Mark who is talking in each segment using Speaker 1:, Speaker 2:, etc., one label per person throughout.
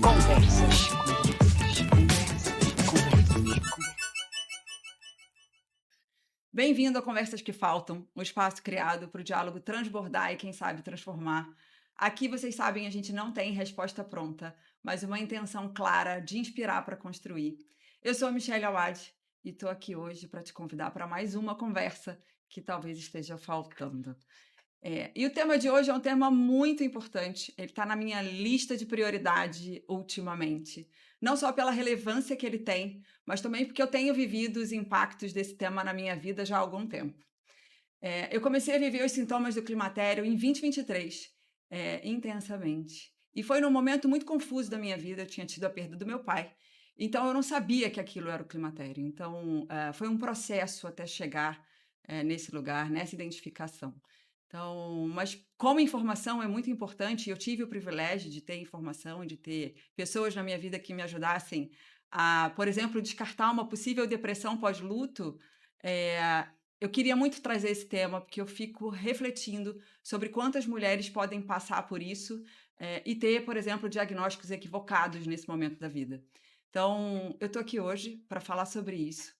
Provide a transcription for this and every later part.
Speaker 1: Conversas. Conversas.
Speaker 2: Bem-vindo a Conversas que Faltam, um espaço criado para o diálogo transbordar e, quem sabe, transformar. Aqui, vocês sabem, a gente não tem resposta pronta, mas uma intenção clara de inspirar para construir. Eu sou a Michelle Awad e estou aqui hoje para te convidar para mais uma conversa que talvez esteja faltando. E o tema de hoje é um tema muito importante. Ele está na minha lista de prioridade ultimamente. Não só pela relevância que ele tem, mas também porque eu tenho vivido os impactos desse tema na minha vida já há algum tempo. Eu comecei a viver os sintomas do climatério em 2023, intensamente. E foi num momento muito confuso da minha vida. Eu tinha tido a perda do meu pai. Então, eu não sabia que aquilo era o climatério. Então, foi um processo até chegar nesse lugar, nessa identificação. Então, mas como informação é muito importante, eu tive o privilégio de ter informação, de ter pessoas na minha vida que me ajudassem a, por exemplo, descartar uma possível depressão pós-luto. Eu queria muito trazer esse tema, porque eu fico refletindo sobre quantas mulheres podem passar por isso e ter, por exemplo, diagnósticos equivocados nesse momento da vida. Então, eu estou aqui hoje para falar sobre isso.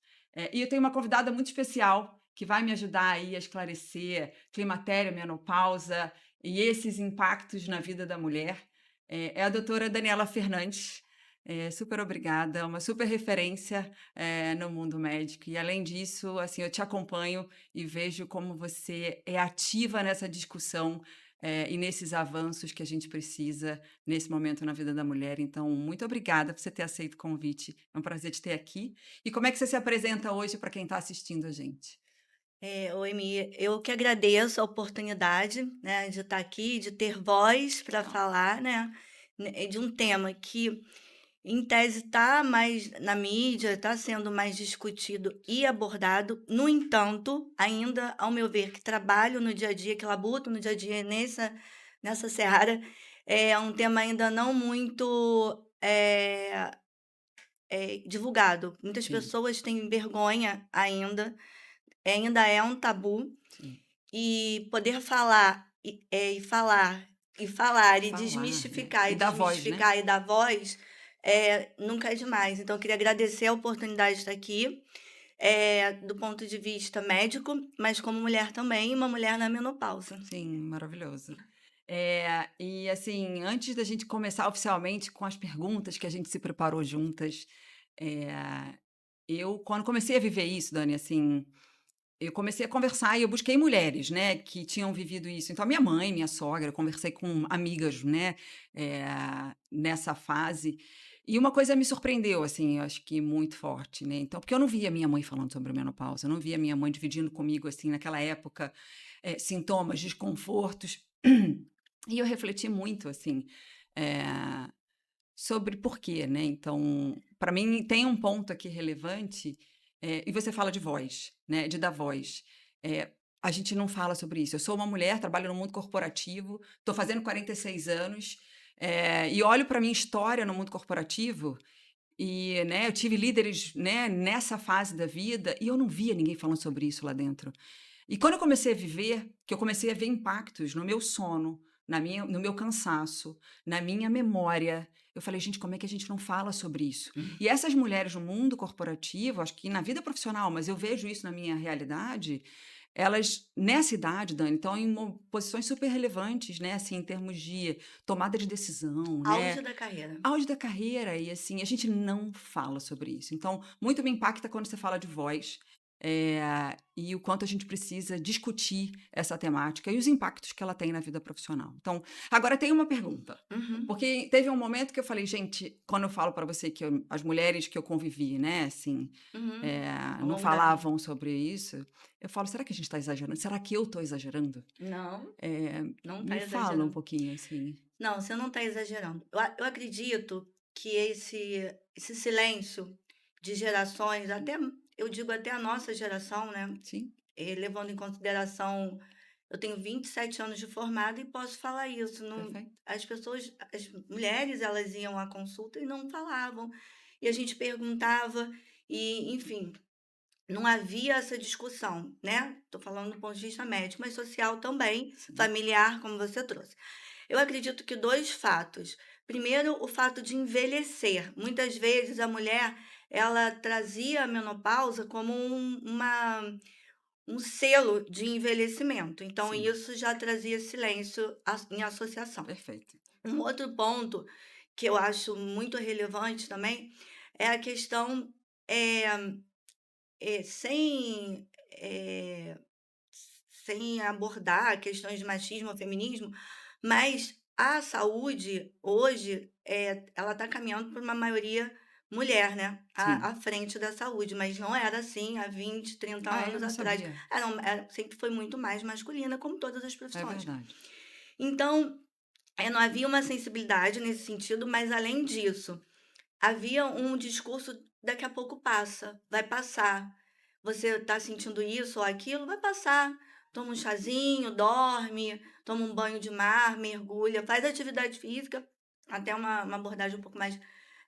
Speaker 2: E eu tenho uma convidada muito especial que vai me ajudar aí a esclarecer climatério, menopausa e esses impactos na vida da mulher. É a doutora Daniela Fernandes. Super obrigada, uma super referência no mundo médico. E, além disso, assim, eu te acompanho e vejo como você é ativa nessa discussão e nesses avanços que a gente precisa nesse momento na vida da mulher. Então, muito obrigada por você ter aceito o convite. É um prazer te ter aqui. E como é que você se apresenta hoje para quem está assistindo a gente?
Speaker 1: Oi, Mi, eu que agradeço a oportunidade, né, de estar aqui, de ter voz para
Speaker 2: Legal.
Speaker 1: falar, né, de um tema que, em tese, está mais na mídia, está sendo mais discutido e abordado. No entanto, ainda, ao meu ver, que trabalho no dia a dia, que labuto no dia a dia nessa seara, é um tema ainda não muito divulgado. Muitas
Speaker 2: Sim,
Speaker 1: pessoas têm vergonha ainda é um tabu.
Speaker 2: sim.
Speaker 1: E poder falar, e falar, e falar, e
Speaker 2: Falar, né?
Speaker 1: desmistificar,
Speaker 2: E
Speaker 1: e
Speaker 2: dar voz, né?
Speaker 1: desmistificar, e dar voz, nunca é demais. Então, eu queria agradecer a oportunidade de estar aqui, do ponto de vista médico, mas como mulher também, uma mulher na menopausa.
Speaker 2: Sim, maravilhoso. E assim, antes da gente começar oficialmente com as perguntas que a gente se preparou juntas, eh, eu, quando comecei a viver isso, Dani, assim, eu comecei a conversar e eu busquei mulheres, né, que tinham vivido isso. Então, a minha mãe, minha sogra, eu conversei com amigas, né, eh, nessa fase. E uma coisa me surpreendeu, assim, eu acho que muito forte, né? Então, porque eu não via minha mãe falando sobre menopausa, eu não via minha mãe dividindo comigo, assim, naquela época, sintomas, desconfortos. E eu refleti muito, assim, eh, sobre por quê, né? Então, para mim, tem um ponto aqui relevante, e você fala de voz, né? De dar voz. A gente não fala sobre isso. Eu sou uma mulher, trabalho no mundo corporativo, estou fazendo 46 anos, e olho para a minha história no mundo corporativo. E, né, eu tive líderes, né, nessa fase da vida e eu não via ninguém falando sobre isso lá dentro. E quando eu comecei a viver, que eu comecei a ver impactos no meu sono, no meu cansaço, na minha memória, eu falei, gente, como é que a gente não fala sobre isso? E essas mulheres no mundo corporativo, acho que na vida profissional, mas eu vejo isso na minha realidade, elas, nessa idade, Dani, estão em posições super relevantes, né, assim, em termos de tomada de decisão,
Speaker 1: Auge
Speaker 2: né,
Speaker 1: da carreira.
Speaker 2: auge da carreira e, assim, a gente não fala sobre isso. Então, muito me impacta quando você fala de voz, e o quanto a gente precisa discutir essa temática e os impactos que ela tem na vida profissional. Então, agora tem uma pergunta,
Speaker 1: Uhum.
Speaker 2: porque teve um momento que eu falei: "Gente", quando eu falo para você que as mulheres que eu convivi, né, assim,
Speaker 1: Uhum. Ao
Speaker 2: não
Speaker 1: longo da vida.
Speaker 2: falavam sobre isso, eu falo: "Será que a gente está exagerando? Será que eu estou exagerando?".
Speaker 1: Não,
Speaker 2: Eh,
Speaker 1: não está
Speaker 2: Me fala um
Speaker 1: exagerando.
Speaker 2: pouquinho, assim.
Speaker 1: Não, você não está exagerando. Eu acredito que esse silêncio de gerações, até eu digo até a nossa geração, né?
Speaker 2: Sim,
Speaker 1: Levando em consideração, eu tenho 27 anos de formada e posso falar isso, não,
Speaker 2: perfeito.
Speaker 1: as mulheres, elas iam à consulta e não falavam, e a gente perguntava, e enfim, não havia essa discussão, né? Estou falando do ponto de vista médico, mas social também,
Speaker 2: Sim.
Speaker 1: familiar, como você trouxe. Eu acredito que 2 fatos. Primeiro, o fato de envelhecer. Muitas vezes a mulher, ela trazia a menopausa como um selo de envelhecimento, então
Speaker 2: Sim,
Speaker 1: isso já trazia silêncio em associação.
Speaker 2: perfeito.
Speaker 1: Um outro ponto que eu acho muito relevante também é a questão, eh eh, sem abordar questões de machismo ou feminismo, mas a saúde hoje, ela está caminhando para uma maioria mulher, né,
Speaker 2: Sim.
Speaker 1: à frente da saúde, mas não era assim há 20, 30
Speaker 2: Ah, é?
Speaker 1: anos
Speaker 2: Não
Speaker 1: atrás.
Speaker 2: sabia.
Speaker 1: Sempre foi muito mais masculina, como todas as
Speaker 2: É
Speaker 1: profissões.
Speaker 2: verdade.
Speaker 1: Então, não havia uma sensibilidade nesse sentido, mas além disso, havia um discurso: "Daqui a pouco passa, vai passar. Você está sentindo isso ou aquilo, vai passar. Toma um chazinho, dorme, toma um banho de mar, mergulha, faz atividade física", até uma abordagem um pouco mais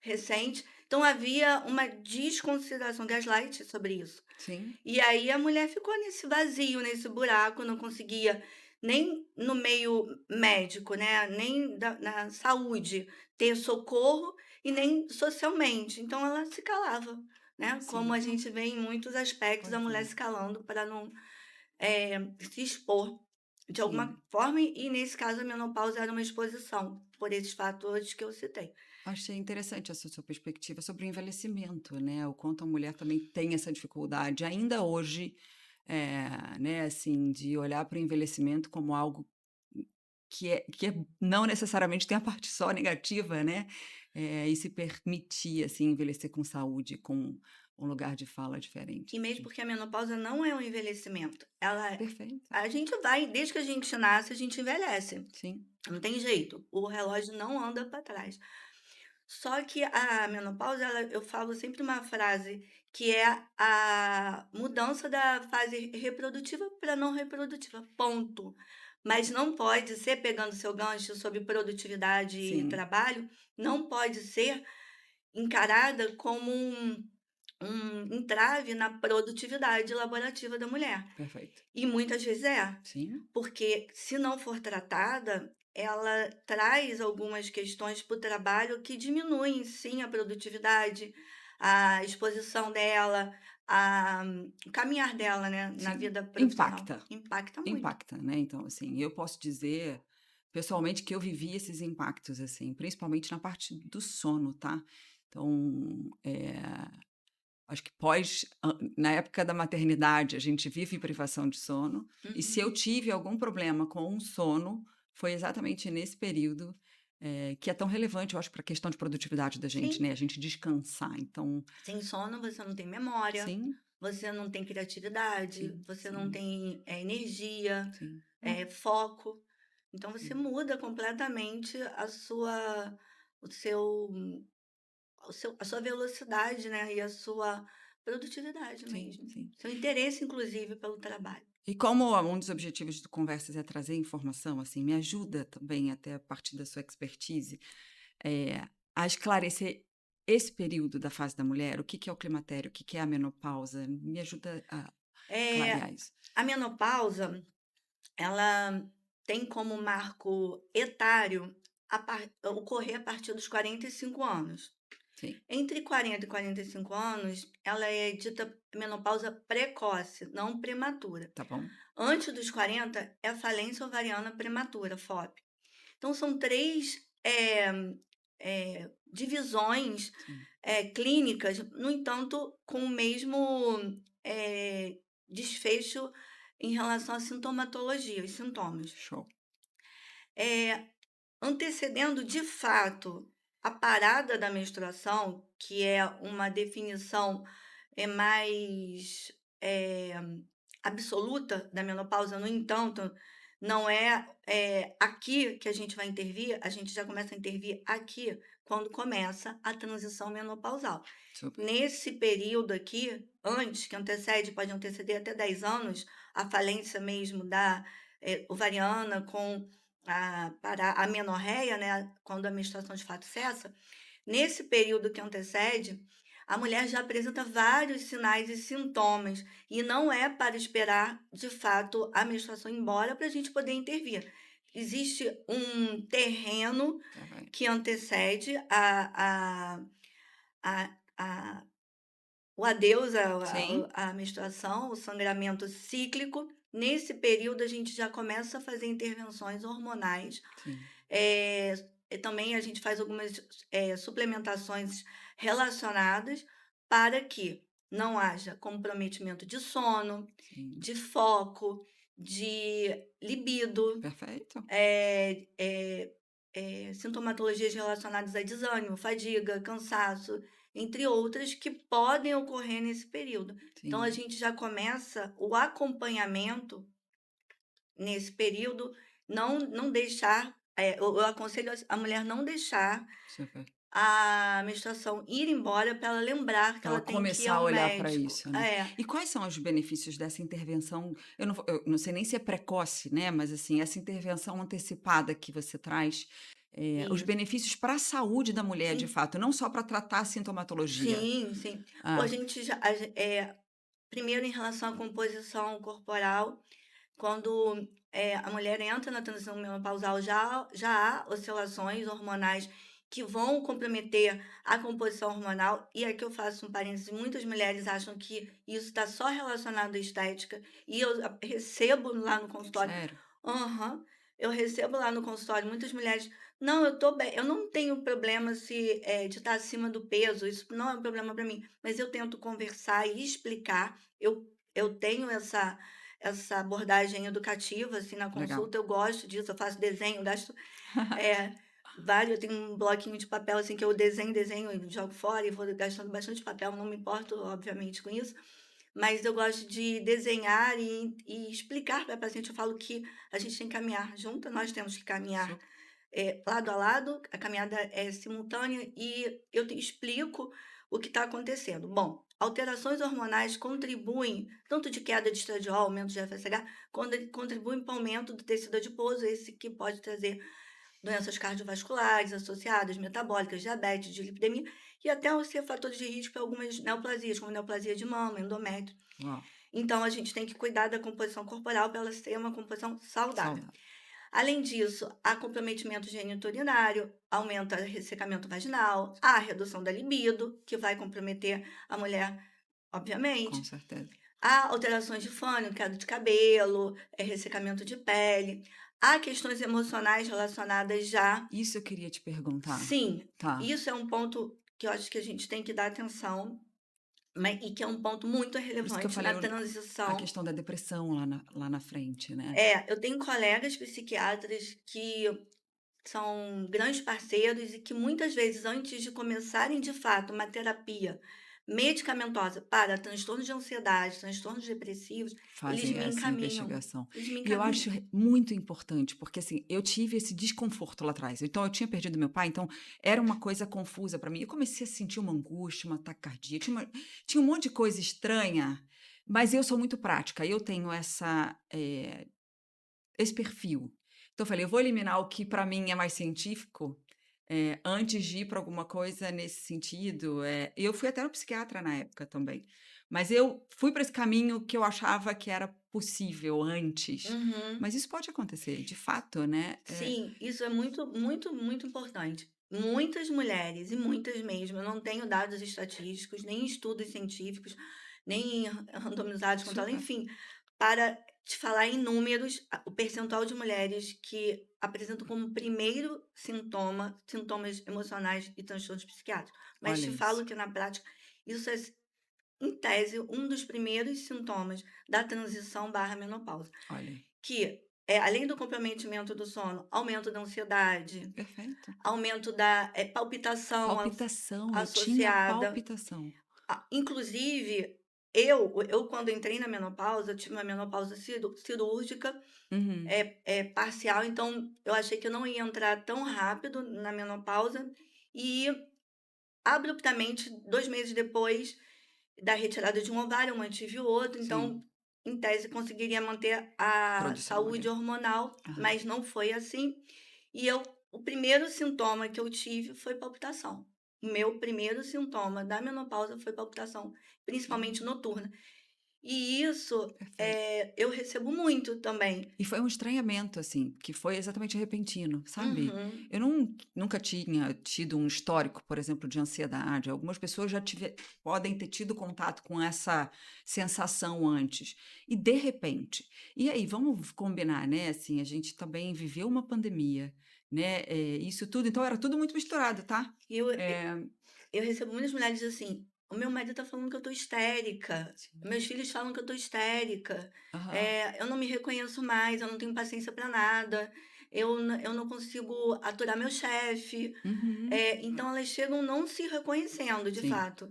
Speaker 1: recente. Então havia uma desconsideração, gaslight, sobre isso.
Speaker 2: Sim,
Speaker 1: E aí a mulher ficou nesse vazio, nesse buraco, não conseguia nem no meio médico, né, nem na saúde ter socorro e nem socialmente. Então ela se calava, né, como
Speaker 2: sim.
Speaker 1: a
Speaker 2: Não,
Speaker 1: gente vê em muitos aspectos a
Speaker 2: pois
Speaker 1: mulher
Speaker 2: é.
Speaker 1: se calando para não, se expor de alguma
Speaker 2: Sim.
Speaker 1: forma e nesse caso a menopausa era uma exposição, por esses fatores que eu citei.
Speaker 2: Achei interessante essa sua perspectiva sobre o envelhecimento, né, o quanto a mulher também tem essa dificuldade ainda hoje, né, assim, de olhar para o envelhecimento como algo que não necessariamente tem a parte só negativa, né, e se permitir, assim, envelhecer com saúde, com um lugar de fala
Speaker 1: E
Speaker 2: diferente.
Speaker 1: mesmo porque a menopausa não é um envelhecimento,
Speaker 2: Perfeito.
Speaker 1: a gente vai desde que a gente nasce, a gente envelhece,
Speaker 2: Sim,
Speaker 1: não tem jeito, o relógio não anda para trás. Só que a menopausa, eu falo sempre uma frase que é a mudança da fase reprodutiva para não reprodutiva, ponto. Mas não pode ser, pegando seu gancho sobre produtividade e
Speaker 2: sim,
Speaker 1: trabalho, não pode ser encarada como um entrave na produtividade laborativa da mulher.
Speaker 2: perfeito.
Speaker 1: E muitas vezes é,
Speaker 2: Sim,
Speaker 1: porque se não for tratada, ela traz algumas questões para o trabalho que diminuem sim a produtividade, a exposição dela, o caminhar dela, né, na
Speaker 2: sim.
Speaker 1: vida profissional.
Speaker 2: Impacta.
Speaker 1: Impacta muito.
Speaker 2: Impacta, né, então, assim, eu posso dizer, pessoalmente, que eu vivi esses impactos, assim, principalmente na parte do sono, tá. Então, acho que na época da maternidade, a gente vive privação de sono, e se eu
Speaker 1: Uhum.
Speaker 2: tive algum problema com o sono, foi exatamente nesse período, que é tão relevante, eu acho, para a questão de produtividade da gente,
Speaker 1: Sim,
Speaker 2: né, a gente descansar. Então,
Speaker 1: sem sono você não tem memória,
Speaker 2: sim,
Speaker 1: você não tem criatividade,
Speaker 2: sim,
Speaker 1: você não
Speaker 2: sim,
Speaker 1: tem, energia,
Speaker 2: sim. Não,
Speaker 1: foco. Então você
Speaker 2: sim.
Speaker 1: muda completamente o seu a sua velocidade, né, e a sua produtividade
Speaker 2: Sim,
Speaker 1: mesmo.
Speaker 2: sim.
Speaker 1: Seu interesse, inclusive, pelo trabalho.
Speaker 2: E como um dos objetivos do Conversas é trazer informação, assim, me ajuda também, até a partir da sua expertise, a esclarecer esse período da fase da mulher, o que que é o climatério, o que que é a menopausa, me ajuda a
Speaker 1: Eh,
Speaker 2: clarear isso.
Speaker 1: a menopausa, ela tem como marco etário ocorrer a partir dos 45 anos.
Speaker 2: Sim,
Speaker 1: Entre 40 e 45 anos, ela é dita menopausa precoce, não prematura.
Speaker 2: tá bom?
Speaker 1: Antes dos 40 é a falência ovariana prematura, FOP. Então são 3 divisões,
Speaker 2: Sim,
Speaker 1: clínicas, no entanto, com o mesmo, desfecho em relação à sintomatologia, os sintomas.
Speaker 2: show.
Speaker 1: Eh, Antecedendo de fato a parada da menstruação, que é uma definição, mais, eh, absoluta da menopausa, no entanto, não é, aqui que a gente vai intervir, a gente já começa a intervir aqui, quando começa a transição menopausal.
Speaker 2: Super.
Speaker 1: Nesse período aqui, antes, que antecede, pode anteceder até 10 anos, a falência mesmo da, ovariana com a amenorreia, né, quando a menstruação de fato cessa, nesse período que antecede, a mulher já apresenta vários sinais e sintomas, e não é para esperar, de fato, a menstruação ir embora para a gente poder intervir. existe um terreno
Speaker 2: Perfeito.
Speaker 1: que antecede a o adeus
Speaker 2: Sim,
Speaker 1: à menstruação, o sangramento cíclico. Nesse período, a gente já começa a fazer intervenções hormonais.
Speaker 2: sim,
Speaker 1: Eh, e também a gente faz algumas, suplementações relacionadas para que não haja comprometimento de sono,
Speaker 2: sim.
Speaker 1: de foco, de libido,
Speaker 2: Perfeito.
Speaker 1: eh eh sintomatologias relacionadas a desânimo, fadiga, cansaço, entre outras, que podem ocorrer nesse período. Então a
Speaker 2: Sim,
Speaker 1: gente já começa o acompanhamento nesse período, não deixar, eu aconselho a mulher não deixar
Speaker 2: super.
Speaker 1: a menstruação ir embora para ela lembrar que
Speaker 2: Pra ela
Speaker 1: ela tem que ir
Speaker 2: começar a
Speaker 1: ao
Speaker 2: olhar para
Speaker 1: médico.
Speaker 2: isso, né.
Speaker 1: É,
Speaker 2: E quais são os benefícios dessa intervenção? Eu não sei nem se é precoce, né, mas, assim, essa intervenção antecipada que você traz, os
Speaker 1: isso.
Speaker 2: benefícios para a saúde da mulher, de
Speaker 1: En
Speaker 2: fato, não só para tratar a sintomatologia.
Speaker 1: sim, sim. Pô, a
Speaker 2: Ah,
Speaker 1: gente já primeiro em relação à composição corporal. Quando, a mulher entra na transição menopausal, já há oscilações hormonais que vão comprometer a composição hormonal, e aqui eu faço um parêntese, muitas mulheres acham que isso está só relacionado à estética, e eu recebo lá no consultório.
Speaker 2: sério?
Speaker 1: Aham. Eu recebo lá no consultório muitas mulheres: "Não, eu tô bem, eu não tenho problema se, de estar acima do peso, isso não é um problema para mim", mas eu tento conversar e explicar. Eu tenho essa abordagem educativa, assim, na
Speaker 2: Legal.
Speaker 1: consulta, eu gosto disso, eu faço desenho, gasto, eh, vários, eu tenho um bloquinho de papel, assim, que eu desenho e jogo fora e vou gastando bastante papel, não me importo, obviamente, com isso, mas eu gosto de desenhar e explicar para a paciente. Eu falo que a gente tem que caminhar junto, nós temos que caminhar,
Speaker 2: Super.
Speaker 1: lado a lado, a caminhada é simultânea, e eu te explico o que está acontecendo. Bom, alterações hormonais contribuem, tanto de queda de estradiol, aumento de FSH, contribuem para o aumento do tecido adiposo, esse que pode trazer doenças cardiovasculares associadas, metabólicas, diabetes, dislipidemia, e até ser fatores de risco para algumas neoplasias, como neoplasia de mama, endométrio.
Speaker 2: Uau,
Speaker 1: Então, a gente tem que cuidar da composição corporal para ela ser uma composição saudável.
Speaker 2: saudável.
Speaker 1: Além disso, há comprometimento geniturinário, aumenta o ressecamento vaginal, há redução da libido, que vai comprometer a mulher,
Speaker 2: Com
Speaker 1: obviamente.
Speaker 2: certeza.
Speaker 1: Há alterações de fônio, queda de cabelo, ressecamento de pele. Há questões emocionais relacionadas já.
Speaker 2: Isso eu queria te perguntar.
Speaker 1: Sim,
Speaker 2: Tá.
Speaker 1: isso é um ponto que eu acho que a gente tem que dar atenção, e que é um ponto muito
Speaker 2: Por isso que eu
Speaker 1: relevante
Speaker 2: falei
Speaker 1: na
Speaker 2: a
Speaker 1: transição.
Speaker 2: questão da depressão lá na frente, né.
Speaker 1: Eu tenho colegas psiquiatras que são grandes parceiros e que muitas vezes, antes de começarem de fato uma terapia medicamentosa para transtornos de ansiedade, transtornos depressivos, eles
Speaker 2: Fazem
Speaker 1: me
Speaker 2: essa
Speaker 1: encaminham.
Speaker 2: investigação.
Speaker 1: Eles me
Speaker 2: E eu
Speaker 1: encaminham.
Speaker 2: acho muito importante, porque, assim, eu tive esse desconforto lá atrás. Então eu tinha perdido meu pai, então era uma coisa confusa para mim. Eu comecei a sentir uma angústia, uma taquicardia, tinha um monte de coisa estranha, mas eu sou muito prática, eu tenho esse perfil. Então eu falei: "Eu vou eliminar o que para mim é mais científico, antes de ir para alguma coisa nesse sentido". Eu fui até no psiquiatra na época também, mas eu fui para esse caminho que eu achava que era possível antes,
Speaker 1: Uhum.
Speaker 2: mas isso pode acontecer, de fato, né.
Speaker 1: Sim, isso é muito, muito, muito importante. Muitas mulheres, e muitas mesmo, eu não tenho dados estatísticos, nem estudos científicos, nem randomizados contra ela,
Speaker 2: Super,
Speaker 1: enfim, para te falar em números, o percentual de mulheres que apresentam como primeiro sintoma sintomas emocionais e transtornos psiquiátricos. Mas
Speaker 2: olha
Speaker 1: te
Speaker 2: isso,
Speaker 1: falo que na prática, isso é, em tese, um dos primeiros sintomas da transição barra menopausa.
Speaker 2: olha,
Speaker 1: Que, além do comprometimento do sono, aumento da ansiedade,
Speaker 2: perfeito.
Speaker 1: aumento da, palpitação
Speaker 2: Palpitação, eu tinha
Speaker 1: associada.
Speaker 2: palpitação.
Speaker 1: Inclusive, eu quando entrei na menopausa, eu tive uma menopausa cirúrgica,
Speaker 2: Uhum,
Speaker 1: parcial, então eu achei que eu não ia entrar tão rápido na menopausa, e abruptamente, 2 meses depois da retirada de um ovário, eu mantive o outro, então,
Speaker 2: sim,
Speaker 1: em tese, conseguiria manter a
Speaker 2: produção
Speaker 1: saúde
Speaker 2: ali.
Speaker 1: hormonal,
Speaker 2: Aham,
Speaker 1: mas não foi assim. E o primeiro sintoma que eu tive foi palpitação. O meu primeiro sintoma da menopausa foi palpitação, principalmente
Speaker 2: e
Speaker 1: noturna. E isso,
Speaker 2: Perfeito.
Speaker 1: eu recebo muito também.
Speaker 2: E foi um estranhamento, assim, que foi exatamente repentino, sabe?
Speaker 1: Uhum.
Speaker 2: Eu nunca tinha tido um histórico, por exemplo, de ansiedade. Algumas pessoas podem ter tido contato com essa sensação antes. E de repente. E aí, vamos combinar, né? Assim, a gente também viveu uma pandemia, né? Isso tudo, então era tudo muito misturado, tá?
Speaker 1: E
Speaker 2: É,
Speaker 1: eu recebo muitas mulheres assim: "O meu marido tá falando que eu tô histérica,
Speaker 2: sim.
Speaker 1: meus filhos falam que eu tô histérica,
Speaker 2: Aham.
Speaker 1: eu não me reconheço mais, eu não tenho paciência para nada, eu não consigo aturar meu chefe".
Speaker 2: Uhum.
Speaker 1: Então elas chegam não se reconhecendo de
Speaker 2: Sim.
Speaker 1: fato,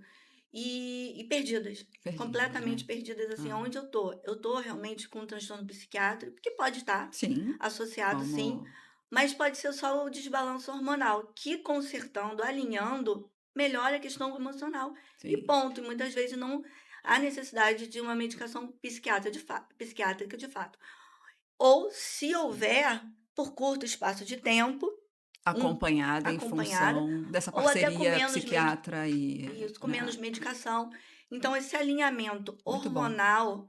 Speaker 1: e perdidas,
Speaker 2: Perdidas,
Speaker 1: completamente
Speaker 2: né?
Speaker 1: perdidas, assim,
Speaker 2: Ah,
Speaker 1: aonde eu tô? Eu tô realmente com um transtorno psiquiátrico, que pode estar
Speaker 2: sim.
Speaker 1: associado sim,
Speaker 2: Vamos.
Speaker 1: mas pode ser só o desbalanço hormonal, que consertando, alinhando, melhora a questão emocional e
Speaker 2: Sim.
Speaker 1: ponto. E muitas vezes não há necessidade de uma medicação psiquiátrica de fato. Ou se
Speaker 2: Sim.
Speaker 1: houver, por curto espaço de tempo, um
Speaker 2: Acompanhada em
Speaker 1: acompanhada,
Speaker 2: função dessa
Speaker 1: ou até com
Speaker 2: parceria
Speaker 1: menos
Speaker 2: psiquiatra e,
Speaker 1: isso, com menos
Speaker 2: né,
Speaker 1: medicação. Então esse alinhamento
Speaker 2: muito bom.
Speaker 1: hormonal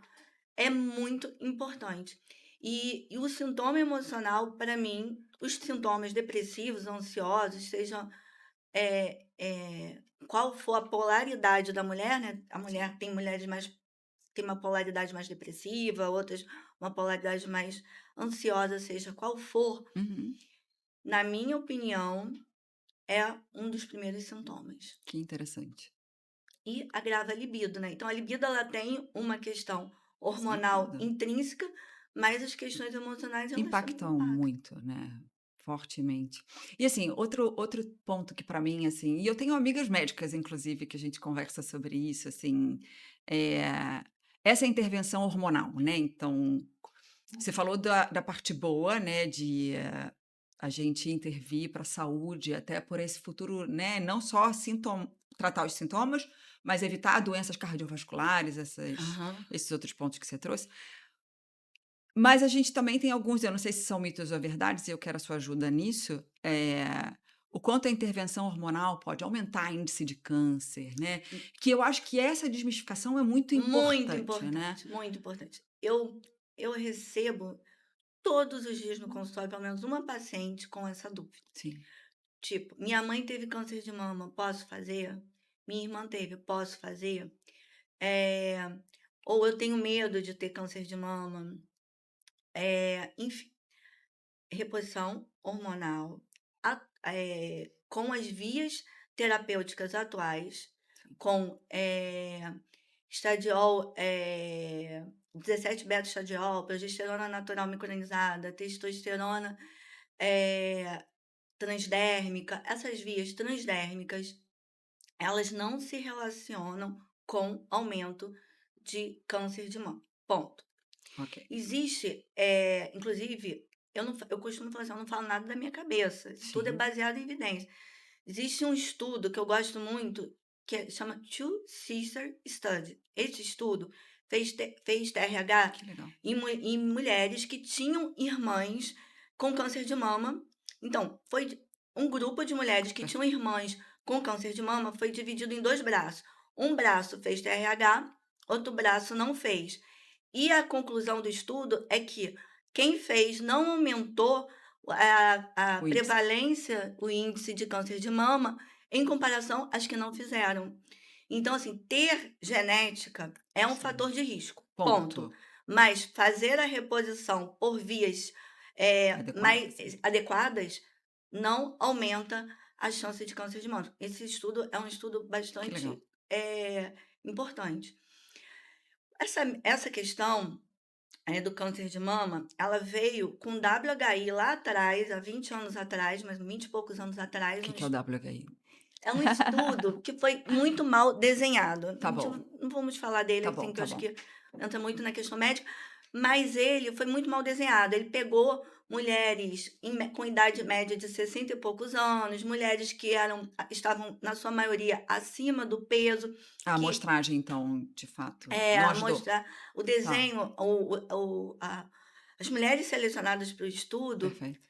Speaker 1: é muito importante. E o sintoma emocional, para mim, os sintomas depressivos, ansiosos, sejam, qual for a polaridade da mulher, né, a
Speaker 2: Sim.
Speaker 1: mulher tem mulheres mais tem uma polaridade mais depressiva, outras uma polaridade mais ansiosa, seja qual for,
Speaker 2: Uhum.
Speaker 1: na minha opinião, é um dos primeiros sintomas.
Speaker 2: Que interessante.
Speaker 1: E agrava a libido, né. Então a libido ela tem uma questão
Speaker 2: Sem
Speaker 1: hormonal
Speaker 2: dúvida.
Speaker 1: intrínseca, mas as questões emocionais elas também
Speaker 2: Impactam
Speaker 1: impactam.
Speaker 2: muito, né, fortemente. E, assim, outro ponto que para mim, assim, e eu tenho amigas médicas, inclusive, que a gente conversa sobre isso, assim, eh, essa intervenção hormonal, né, então, você falou da parte boa, né, de a gente intervir para a saúde, até por esse futuro, né, não só tratar os sintomas, mas evitar doenças cardiovasculares,
Speaker 1: Aham.
Speaker 2: esses outros pontos que você trouxe. Mas a gente também tem alguns, eu não sei se são mitos ou verdades, e eu quero a sua ajuda nisso, o quanto a intervenção hormonal pode aumentar índice de câncer, né, que eu acho que essa desmistificação é muito importante, né.
Speaker 1: Muito importante. Eu recebo todos os dias no consultório pelo menos uma paciente com essa dúvida.
Speaker 2: Sim.
Speaker 1: Tipo: "Minha mãe teve câncer de mama, posso fazer? Minha irmã teve, posso fazer?" Eh, ou "Eu tenho medo de ter câncer de mama." Enfim, reposição hormonal, com as vias terapêuticas atuais,
Speaker 2: Sim.
Speaker 1: com, estradiol, 17-beta-estradiol, progesterona natural micronizada, testosterona, eh, transdérmica, essas vias transdérmicas, elas não se relacionam com aumento de câncer de mama, ponto.
Speaker 2: Ok.
Speaker 1: Existe, inclusive, eu costumo falar assim: "Eu não falo nada da minha cabeça, isso tudo é
Speaker 2: Sim.
Speaker 1: baseado em evidência". Existe um estudo que eu gosto muito, chama Two Sister Study. Esse estudo fez TRH
Speaker 2: Que legal.
Speaker 1: em mulheres que tinham irmãs com câncer de mama. Então, um grupo de mulheres que tinham
Speaker 2: Perfeito.
Speaker 1: irmãs com câncer de mama foi dividido em 2 braços. Um braço fez TRH, outro braço não fez. E a conclusão do estudo é que quem fez não aumentou a
Speaker 2: O índice.
Speaker 1: prevalência, o índice de câncer de mama, em comparação às que não fizeram. Então, assim, ter genética é um
Speaker 2: Sim.
Speaker 1: fator de risco, ponto.
Speaker 2: Ponto.
Speaker 1: Mas fazer a reposição por vias, mais
Speaker 2: Adequadas, sim.
Speaker 1: adequadas não aumenta a chance de câncer de mama. Esse estudo é um estudo
Speaker 2: Que legal.
Speaker 1: bastante, importante. Essa questão, do câncer de mama, ela veio com WHI lá atrás, há 20 anos atrás, mas 20 e poucos anos
Speaker 2: O
Speaker 1: atrás,
Speaker 2: que que é o WHI?
Speaker 1: é um estudo que foi muito mal desenhado. A
Speaker 2: Tá
Speaker 1: gente
Speaker 2: bom,
Speaker 1: não vamos falar dele,
Speaker 2: tá bom,
Speaker 1: assim, que eu
Speaker 2: tá
Speaker 1: acho
Speaker 2: bom.
Speaker 1: que entra muito na questão médica, mas ele foi muito mal desenhado. Ele pegou mulheres com idade média de 60 e poucos anos, mulheres que estavam, na sua maioria, acima do peso,
Speaker 2: A
Speaker 1: que
Speaker 2: amostragem, então, de fato, não ajudou.
Speaker 1: mostrar o
Speaker 2: Tá,
Speaker 1: desenho, as mulheres selecionadas para o estudo,
Speaker 2: perfeito.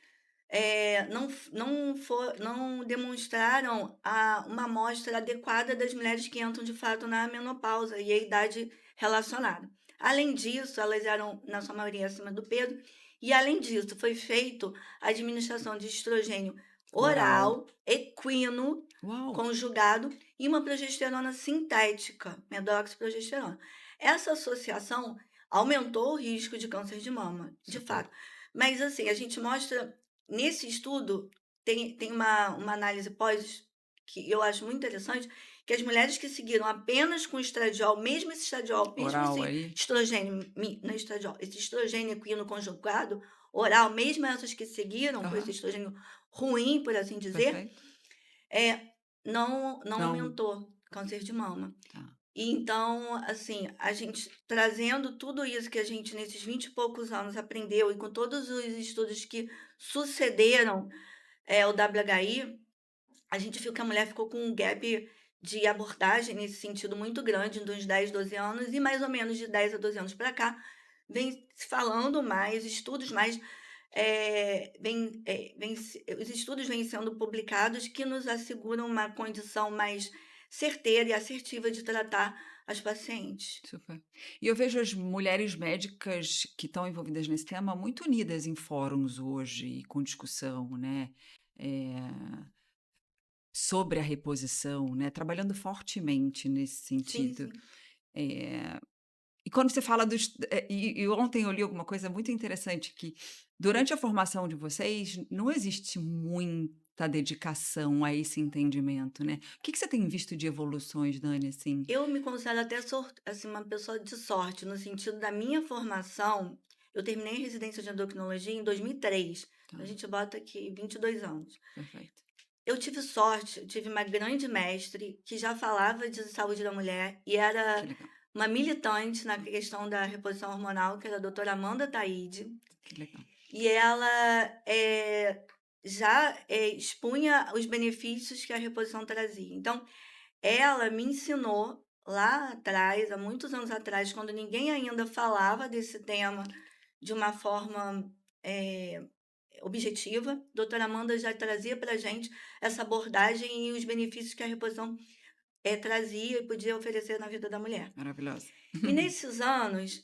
Speaker 1: não demonstraram uma amostra adequada das mulheres que entram de fato na menopausa e a idade relacionada. Além disso, elas eram, na sua maioria, acima do peso, e além disso, foi feito a administração de estrogênio
Speaker 2: Oral.
Speaker 1: oral, equino,
Speaker 2: Uau!
Speaker 1: conjugado, e uma progesterona sintética, medroxiprogesterona. Essa associação aumentou o risco de câncer de mama, de
Speaker 2: Super.
Speaker 1: fato. Mas, assim, a gente mostra, nesse estudo, tem uma análise pós que eu acho muito interessante, que as mulheres que seguiram apenas com estradiol, mesmo esse estradiol, mesmo
Speaker 2: Oral
Speaker 1: esse
Speaker 2: aí.
Speaker 1: estrogênio, não é estradiol, esse estrogênio equino conjugado, oral, mesmo essas que seguiram com esse
Speaker 2: Aham.
Speaker 1: estrogênio ruim, por assim dizer,
Speaker 2: Perfeito.
Speaker 1: é, não
Speaker 2: Não.
Speaker 1: aumentou câncer de mama.
Speaker 2: Tá.
Speaker 1: E então, assim, a gente trazendo tudo isso que a gente nesses 20 e poucos anos aprendeu e com todos os estudos que sucederam, o WHI, a gente viu que a mulher ficou com um gap de abordagem nesse sentido muito grande, de uns 10, 12 anos, e mais ou menos de 10 a 12 anos para cá, vem se falando mais, estudos mais, os estudos vêm sendo publicados que nos asseguram uma condição mais certeira e assertiva de tratar as pacientes.
Speaker 2: Super. E eu vejo as mulheres médicas que estão envolvidas nesse tema muito unidas em fóruns hoje e com discussão, né, eh, sobre a reposição, né, trabalhando fortemente nesse
Speaker 1: Sim,
Speaker 2: sentido.
Speaker 1: sim.
Speaker 2: Eh, e quando você fala e ontem eu li alguma coisa muito interessante que durante a formação de vocês não existe muita dedicação a esse entendimento, né. O que que você tem visto de evoluções, Dani, assim?
Speaker 1: Eu me considero até assim, uma pessoa de sorte, no sentido da minha formação. Eu terminei a residência de endocrinologia em 2003.
Speaker 2: Tá,
Speaker 1: A gente bota aqui 22 anos.
Speaker 2: perfeito.
Speaker 1: Eu tive sorte, eu tive uma grande mestre que já falava de saúde da mulher e
Speaker 2: Que
Speaker 1: era
Speaker 2: legal,
Speaker 1: uma militante na questão da reposição hormonal, que era a doutora Amanda Taide.
Speaker 2: que legal.
Speaker 1: E ela já expunha os benefícios que a reposição trazia. Então, ela me ensinou lá atrás, há muitos anos atrás, quando ninguém ainda falava desse tema de uma forma eh, objetiva, a doutora Amanda já trazia para a gente essa abordagem e os benefícios que a reposição trazia e podia oferecer na vida da mulher.
Speaker 2: Maravilhosa.
Speaker 1: E nesses anos,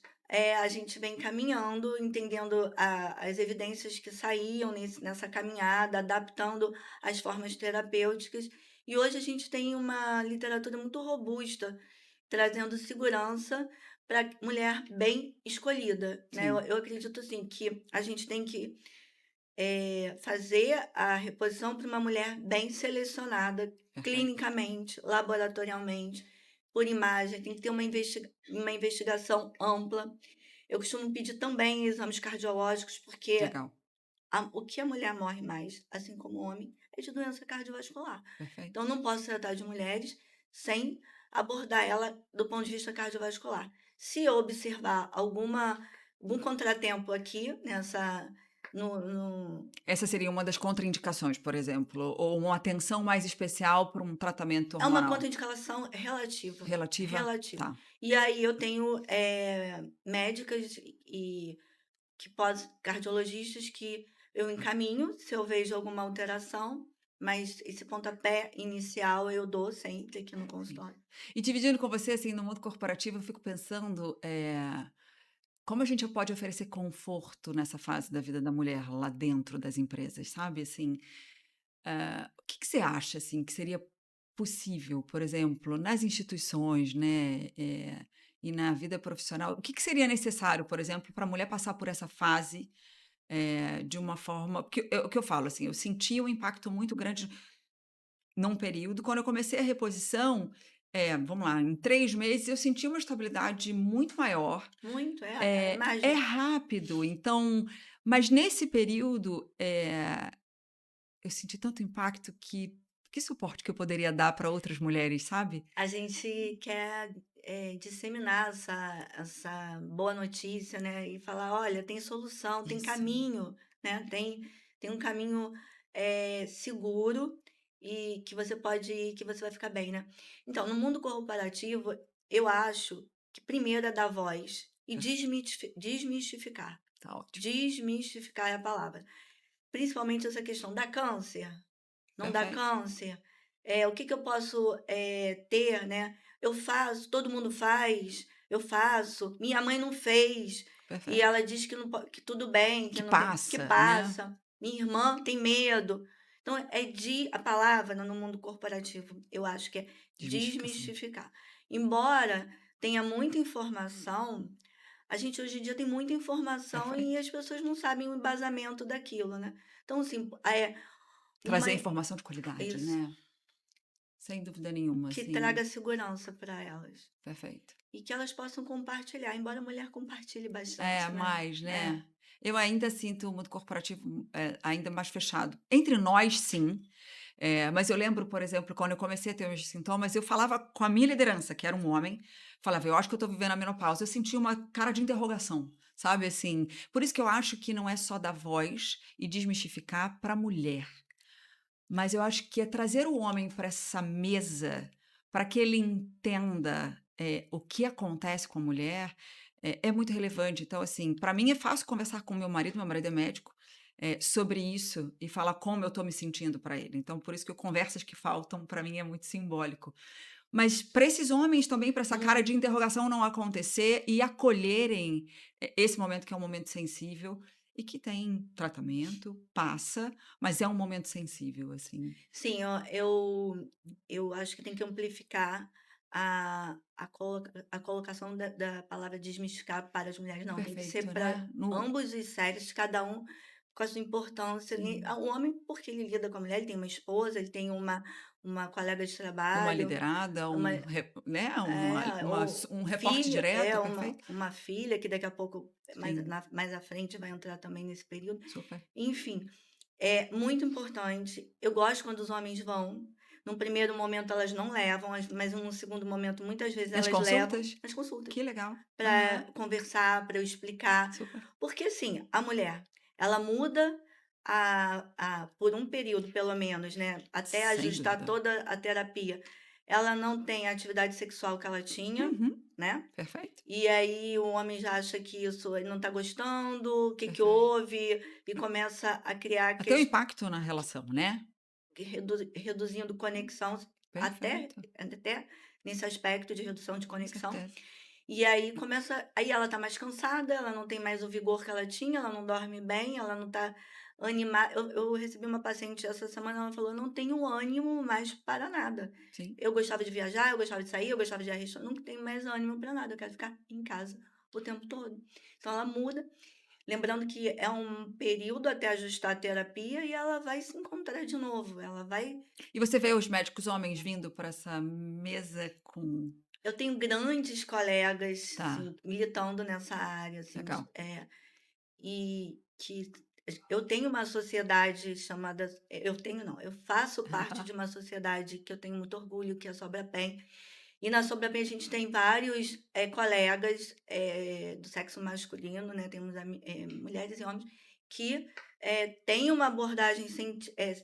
Speaker 1: a gente vem caminhando, entendendo as evidências que saíam nessa caminhada, adaptando as formas terapêuticas. E hoje a gente tem uma literatura muito robusta, trazendo segurança para a mulher bem escolhida, né? Eu,
Speaker 2: Sim,
Speaker 1: eu acredito assim que a gente tem que fazer a reposição para uma mulher bem selecionada,
Speaker 2: perfeito.
Speaker 1: clinicamente, laboratorialmente, por imagem, tem que ter uma investigação ampla. Eu costumo pedir também exames cardiológicos, porque
Speaker 2: Legal,
Speaker 1: o que a mulher morre mais, assim como o homem, é de doença cardiovascular. Então,
Speaker 2: perfeito.
Speaker 1: eu não posso tratar de mulheres sem abordar ela do ponto de vista cardiovascular. Se eu observar algum contratempo aqui no,
Speaker 2: Essa seria uma das contraindicações, por exemplo, ou uma atenção mais especial para um tratamento
Speaker 1: é uma
Speaker 2: hormonal
Speaker 1: contraindicação relativa,
Speaker 2: relativa?
Speaker 1: relativa.
Speaker 2: Tá,
Speaker 1: E aí eu tenho, médicas e que cardiologistas que eu encaminho se eu vejo alguma alteração, mas esse pontapé inicial eu dou sempre aqui no
Speaker 2: sim.
Speaker 1: consultório.
Speaker 2: E dividindo com você, assim, no mundo corporativo, eu fico pensando, como a gente pode oferecer conforto nessa fase da vida da mulher lá dentro das empresas, sabe, assim, o que que você acha, assim, que seria possível, por exemplo, nas instituições, né, e na vida profissional, o que que seria necessário, por exemplo, para a mulher passar por essa fase, de uma forma porque o que eu falo, assim, eu senti um impacto muito grande num período, quando eu comecei a reposição, vamos lá, em 3 meses eu senti uma estabilidade muito maior.
Speaker 1: Muito, a
Speaker 2: É
Speaker 1: imagem.
Speaker 2: rápido, então mas nesse período, eu senti tanto impacto que suporte que eu poderia dar para outras mulheres, sabe?
Speaker 1: A gente quer, disseminar essa boa notícia, né, e falar: "Olha, tem solução, tem
Speaker 2: Isso,
Speaker 1: caminho, né, tem um caminho, seguro e que você pode ir, que você vai ficar bem", né. Então, no mundo corporativo, eu acho que primeiro é dar voz e desmistificar.
Speaker 2: tá ótimo,
Speaker 1: Desmistificar é a palavra. Principalmente essa questão: dá câncer? Não dá
Speaker 2: perfeito.
Speaker 1: câncer? O que que eu posso, ter, né? Eu faço, todo mundo faz? eu faço, minha mãe não fez, e
Speaker 2: Perfeito.
Speaker 1: ela diz que, não, que tudo bem, que
Speaker 2: Que
Speaker 1: não tem, que
Speaker 2: passa, né?
Speaker 1: passa, minha irmã tem medo. Então, a palavra no mundo corporativo, eu acho que é
Speaker 2: Desmistificação.
Speaker 1: desmistificar. Embora tenha muita informação, a gente hoje em dia tem muita informação e
Speaker 2: Perfeito.
Speaker 1: as pessoas não sabem o embasamento daquilo, né? Então, assim, uma,
Speaker 2: Trazer informação de qualidade,
Speaker 1: isso,
Speaker 2: né? Sem dúvida nenhuma,
Speaker 1: que
Speaker 2: assim.
Speaker 1: traga segurança para elas.
Speaker 2: Perfeito.
Speaker 1: E que elas possam compartilhar, embora a mulher compartilhe
Speaker 2: É,
Speaker 1: bastante, né?
Speaker 2: mais,
Speaker 1: É.
Speaker 2: né? Eu ainda sinto o mundo corporativo ainda mais fechado. Entre nós, sim. Mas eu lembro, por exemplo, quando eu comecei a ter os sintomas, eu falava com a minha liderança, que era um homem, falava, eu acho que eu estou vivendo a menopausa. Eu sentia uma cara de interrogação, sabe? Assim, por isso que eu acho que não é só dar voz e desmistificar para a mulher, mas eu acho que é trazer o homem para essa mesa, para que ele entenda o que acontece com a mulher, é muito relevante. Então, assim, para mim é fácil conversar com meu marido é médico, sobre isso e falar como eu estou me sentindo para ele. Então, por isso que o conversas que faltam, para mim, é muito simbólico. Mas para esses homens também, para essa cara de
Speaker 1: Hum,
Speaker 2: interrogação não acontecer e acolherem esse momento que é um momento sensível e que tem tratamento, passa, mas é um momento sensível, assim.
Speaker 1: sim, ó, eu acho que tem que amplificar a colocação da palavra desmistificar para as mulheres. Não, tem que ser
Speaker 2: Perfeito,
Speaker 1: para
Speaker 2: né? No,
Speaker 1: ambos os sexos, cada um com a sua importância.
Speaker 2: sim.
Speaker 1: O homem, porque ele lida com a mulher, ele tem uma esposa, ele tem uma colega de
Speaker 2: Uma
Speaker 1: trabalho,
Speaker 2: liderada,
Speaker 1: uma,
Speaker 2: né?
Speaker 1: ou
Speaker 2: Um
Speaker 1: um
Speaker 2: reporte
Speaker 1: filho,
Speaker 2: direto, perfeito?
Speaker 1: uma filha, que daqui a pouco,
Speaker 2: Sim,
Speaker 1: mais à frente, vai entrar também nesse período.
Speaker 2: super.
Speaker 1: Enfim, é muito importante. Eu gosto quando os homens vão. Num primeiro momento elas não levam, mas num segundo momento muitas vezes
Speaker 2: Nas
Speaker 1: elas levam
Speaker 2: consultas?
Speaker 1: as consultas
Speaker 2: Que legal.
Speaker 1: para
Speaker 2: Aham,
Speaker 1: conversar, para eu explicar.
Speaker 2: super.
Speaker 1: Porque assim, a mulher, ela muda por um período pelo menos, né? Até
Speaker 2: Sem
Speaker 1: ajustar
Speaker 2: dúvida.
Speaker 1: toda a terapia. Ela não tem a atividade sexual que ela tinha,
Speaker 2: Uhum,
Speaker 1: né?
Speaker 2: perfeito,
Speaker 1: E aí o homem já acha que isso ele não está gostando, o que que
Speaker 2: perfeito.
Speaker 1: houve, e começa a criar
Speaker 2: Até o impacto na relação, né?
Speaker 1: reduzindo conexão, até,
Speaker 2: Perfeito,
Speaker 1: até nesse aspecto de redução de
Speaker 2: com
Speaker 1: conexão.
Speaker 2: certeza.
Speaker 1: E aí aí ela tá mais cansada, ela não tem mais o vigor que ela tinha, ela não dorme bem, ela não tá animada. Eu recebi uma paciente essa semana, ela falou: "Não tenho ânimo mais para nada.
Speaker 2: Sim.
Speaker 1: Eu gostava de viajar, eu gostava de sair, eu gostava de ir a restaurante, não tenho mais ânimo para nada, eu quero ficar em casa o tempo todo". Então ela muda, lembrando que é um período até ajustar a terapia e ela vai se encontrar de novo, ela vai.
Speaker 2: E você vê os médicos homens vindo para essa mesa com
Speaker 1: Eu tenho grandes colegas,
Speaker 2: tá,
Speaker 1: assim, militando nessa área, assim,
Speaker 2: legal.
Speaker 1: e que eu tenho uma sociedade chamada, eu tenho não, eu faço parte de uma sociedade que eu tenho muito orgulho, que é a Sobrapem. E na Sobrapem a gente tem vários colegas do sexo masculino, né? Temos mulheres e homens que têm uma abordagem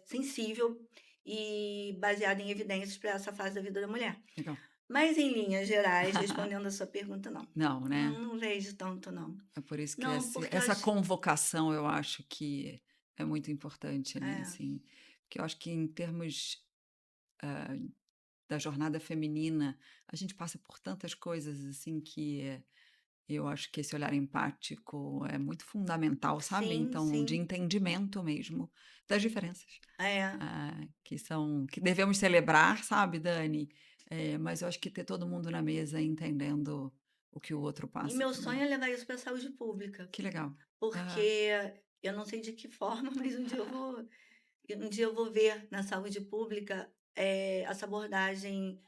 Speaker 1: sensível e baseada em evidências para essa fase da vida da mulher.
Speaker 2: Legal.
Speaker 1: Mas em linhas gerais, respondendo a sua pergunta, não.
Speaker 2: Não, né?
Speaker 1: Não vejo tanto, não.
Speaker 2: É por isso que
Speaker 1: Não, porque eu
Speaker 2: essa
Speaker 1: acho.
Speaker 2: convocação eu acho que é muito importante, né?
Speaker 1: É,
Speaker 2: Assim, porque eu acho que em termos ah, da jornada feminina, a gente passa por tantas coisas assim que eu acho que esse olhar empático é muito fundamental, sabe?
Speaker 1: sim,
Speaker 2: Então, de
Speaker 1: sim.
Speaker 2: entendimento mesmo das diferenças.
Speaker 1: É.
Speaker 2: Que devemos celebrar, sabe, Dani? Mas eu acho que ter todo mundo na mesa entendendo o que o outro
Speaker 1: E
Speaker 2: passa
Speaker 1: meu sonho
Speaker 2: também.
Speaker 1: é levar isso para a saúde pública,
Speaker 2: Que legal. Ah,
Speaker 1: porque eu não sei de que forma, mas um dia eu vou ver na saúde pública essa abordagem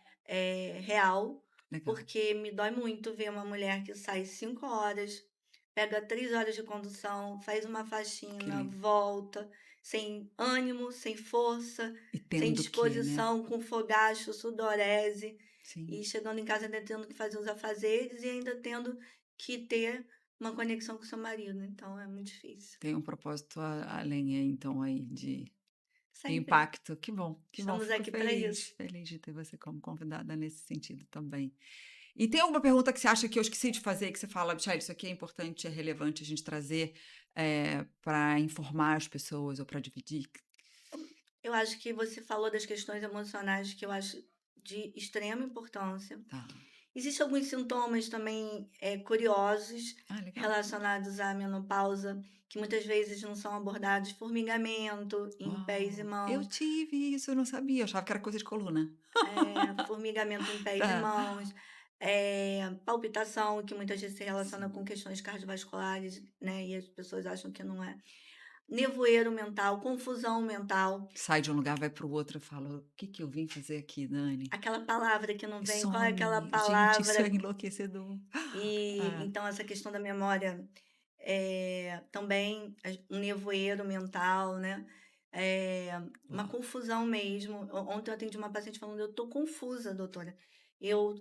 Speaker 1: real,
Speaker 2: legal.
Speaker 1: porque me dói muito ver uma mulher que sai 5 horas, pega 3 horas de condução, faz uma
Speaker 2: Que
Speaker 1: faxina,
Speaker 2: lindo.
Speaker 1: volta, sem ânimo, sem força,
Speaker 2: E
Speaker 1: sem
Speaker 2: tendo que, né?
Speaker 1: disposição, com fogacho, sudorese,
Speaker 2: Sim,
Speaker 1: e chegando em casa ainda tendo que fazer os afazeres e ainda tendo que ter uma conexão com seu marido. Então é muito difícil.
Speaker 2: tem um propósito além, então, aí de
Speaker 1: Sempre.
Speaker 2: impacto. Que bom, que bom.
Speaker 1: Estamos
Speaker 2: Fico
Speaker 1: aqui para isso.
Speaker 2: feliz de ter você como convidada nesse sentido também. E tem alguma pergunta que você acha que eu esqueci de fazer, que você fala, Michele, isso aqui é importante, é relevante a gente trazer para informar as pessoas ou para dividir?
Speaker 1: Eu acho que você falou das questões emocionais que eu acho de extrema importância.
Speaker 2: Tá.
Speaker 1: Existem alguns sintomas também curiosos
Speaker 2: Ah, legal.
Speaker 1: relacionados à menopausa, que muitas vezes não são abordados: formigamento em pés e
Speaker 2: Uau, eu
Speaker 1: mãos,
Speaker 2: tive isso, eu não sabia, eu achava que era coisa de coluna.
Speaker 1: formigamento em pés e
Speaker 2: Tá.
Speaker 1: mãos, palpitação, que muitas vezes se relaciona com
Speaker 2: Sim.
Speaker 1: questões cardiovasculares, né, e as pessoas acham que não é. Nevoeiro mental, confusão mental,
Speaker 2: Sai de um lugar, vai para o outro, eu falo: "O que que eu vim fazer aqui, Dani?"
Speaker 1: aquela palavra que não
Speaker 2: E
Speaker 1: vem, qual é aquela
Speaker 2: some. Gente, isso é
Speaker 1: palavra?
Speaker 2: enlouquecedor.
Speaker 1: E
Speaker 2: Ah,
Speaker 1: então essa questão da memória, também um nevoeiro mental, né, uma
Speaker 2: uau.
Speaker 1: confusão mesmo. Ontem eu atendi uma paciente falando: "Eu tô confusa, doutora. Eu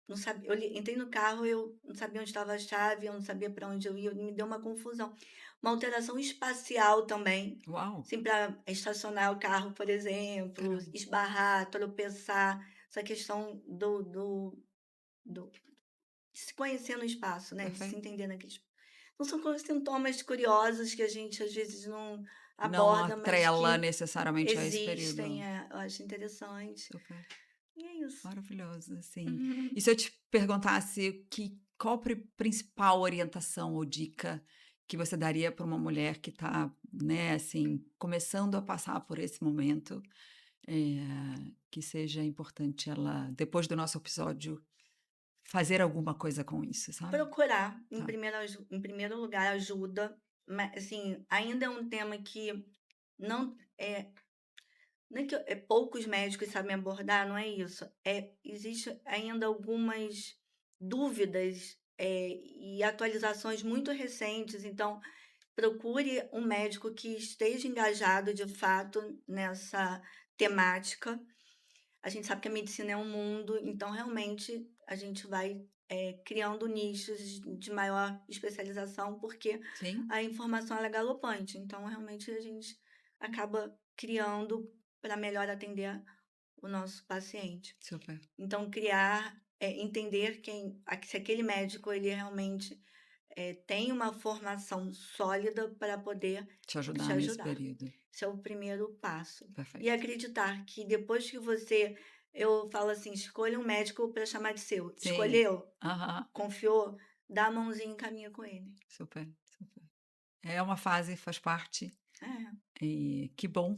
Speaker 1: não sabia, entrei no carro, eu não sabia onde estava a chave, eu não sabia para onde eu ia, me deu uma confusão". Uma alteração espacial também,
Speaker 2: Uau,
Speaker 1: assim, para estacionar o carro, por exemplo,
Speaker 2: caramba,
Speaker 1: esbarrar, tropeçar, essa questão do de se conhecer no espaço, né, de se
Speaker 2: perfeito.
Speaker 1: entender naquele espaço. Então são sintomas curiosos que a gente às vezes não
Speaker 2: Não
Speaker 1: aborda, mas
Speaker 2: atrela
Speaker 1: que
Speaker 2: necessariamente a esse
Speaker 1: existem,
Speaker 2: período.
Speaker 1: eu acho interessante.
Speaker 2: Super,
Speaker 1: E é isso.
Speaker 2: maravilhoso, assim. E se eu te perguntasse qual principal orientação ou dica que você daria para uma mulher que está, né, assim, começando a passar por esse momento, que seja importante ela, depois do nosso episódio, fazer alguma coisa com isso, sabe?
Speaker 1: Procurar,
Speaker 2: Tá,
Speaker 1: em primeiro lugar, ajuda, assim, ainda é um tema que não é, não é que poucos médicos sabem abordar, não é isso. Existe ainda algumas dúvidas, e atualizações muito recentes, então procure um médico que esteja engajado de fato nessa temática. A gente sabe que a medicina é um mundo, então realmente a gente vai, criando nichos de maior especialização, porque
Speaker 2: sim,
Speaker 1: a informação ela é galopante, então realmente a gente acaba criando para melhor atender o nosso paciente.
Speaker 2: super.
Speaker 1: Então criar, entender se aquele médico ele realmente tem uma formação sólida para poder
Speaker 2: Te
Speaker 1: te
Speaker 2: ajudar nesse
Speaker 1: ajudar.
Speaker 2: período.
Speaker 1: Esse é o primeiro passo. E
Speaker 2: Perfeito.
Speaker 1: acreditar que depois que você, eu falo assim, escolha um médico para chamar de seu.
Speaker 2: Sim.
Speaker 1: Escolheu,
Speaker 2: Aham.
Speaker 1: confiou, dá a mãozinha e caminha com ele.
Speaker 2: Super, super. É uma fase, faz parte,
Speaker 1: É,
Speaker 2: e que bom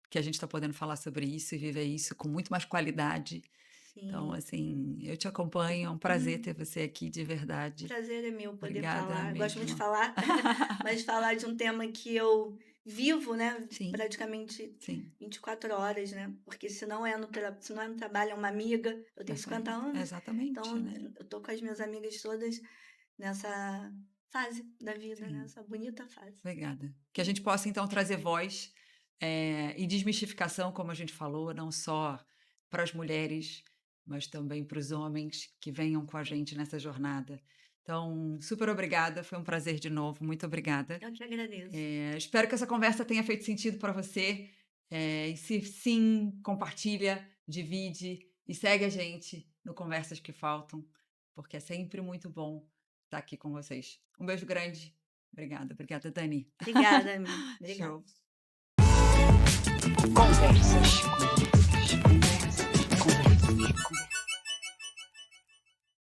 Speaker 2: que a gente está podendo falar sobre isso e viver isso com muito mais qualidade. Então,
Speaker 1: sim.
Speaker 2: assim, eu te acompanho, é um prazer ter você aqui de verdade.
Speaker 1: Prazer é meu poder
Speaker 2: Obrigada
Speaker 1: falar. Eu gosto muito de
Speaker 2: mesmo.
Speaker 1: falar, mas falar de um tema que eu vivo, né,
Speaker 2: Sim,
Speaker 1: praticamente
Speaker 2: sim,
Speaker 1: 24 horas, né? Porque se não é no trabalho, é uma amiga. Eu tenho 50
Speaker 2: perfeito.
Speaker 1: anos,
Speaker 2: Exatamente,
Speaker 1: então
Speaker 2: né?
Speaker 1: eu tô com as minhas amigas todas nessa fase da vida, né?
Speaker 2: Sim,
Speaker 1: Essa bonita fase.
Speaker 2: obrigada. Que a gente possa, então, trazer voz, e desmistificação, como a gente falou, não só para as mulheres, mas também para os homens que venham com a gente nessa jornada. Então, super obrigada, foi um prazer de novo, muito obrigada.
Speaker 1: Eu que agradeço.
Speaker 2: Espero que essa conversa tenha feito sentido para você. E se sim, compartilha, divide e segue a gente no Conversas que Faltam, porque é sempre muito bom estar aqui com vocês. Um beijo grande. Obrigada, obrigada, Dani.
Speaker 1: Obrigada, Mi. Obrigada.
Speaker 2: Show.
Speaker 3: Conversas. Conversas. Conversas.